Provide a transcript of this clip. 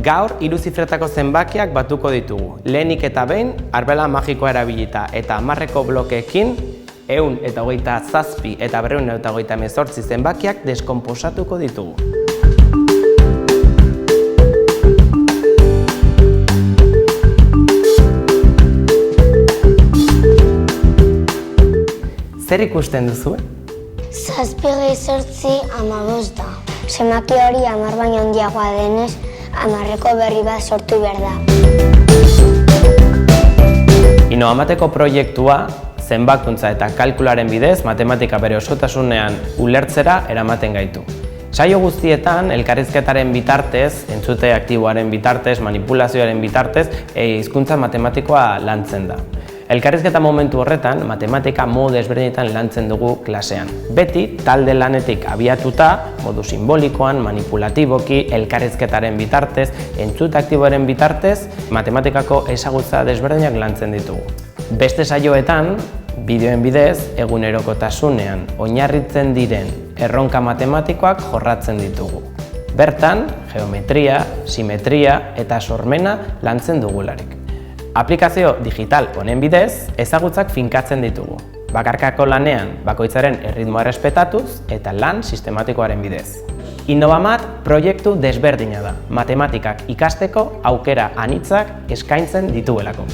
Gaur, 3 zifretako zenbakiak batuko ditugu. Lehenik eta behin, arbela magikoa erabilita eta 10eko blokeekin, 127 eta 228 zenbakiak deskonposatuko ditugu. Zer ikusten duzu? 7 gehi 8 15 da. Zenbaki hori 10 baino handiagoa denez, 10eko berri bat sortu behar da. Inoamateko proiektua zenbakuntza eta kalkularen bidez matematika bere osotasunean ulertzera eramaten gaitu. Saio guztietan, elkarrizketaren bitartez, entzute aktiboaren bitartez, manipulazioaren bitartez, hizkuntza matematikoa lantzen da. Elkarrizketa momentu horretan, matematika modu desberdinetan lantzen dugu klasean. Beti, talde lanetik abiatuta, modu simbolikoan, manipulatiboki, elkarrizketaren bitartez, entzute aktiboaren bitartez, matematikako ezagutza desberdinak lantzen ditugu. Beste saioetan, bideoen bidez, egunerokotasunean oinarritzen diren erronka matematikoak jorratzen ditugu. Bertan, geometria, simetria eta sormena lantzen dugularik. Aplikazio digital honen bidez, ezagutzak finkatzen ditugu. Bakarkako lanean, bakoitzaren erritmoa errespetatuz eta lan sistematikoaren bidez. Innovamat proiektu desberdina da, matematikak ikasteko aukera anitzak eskaintzen dituelako.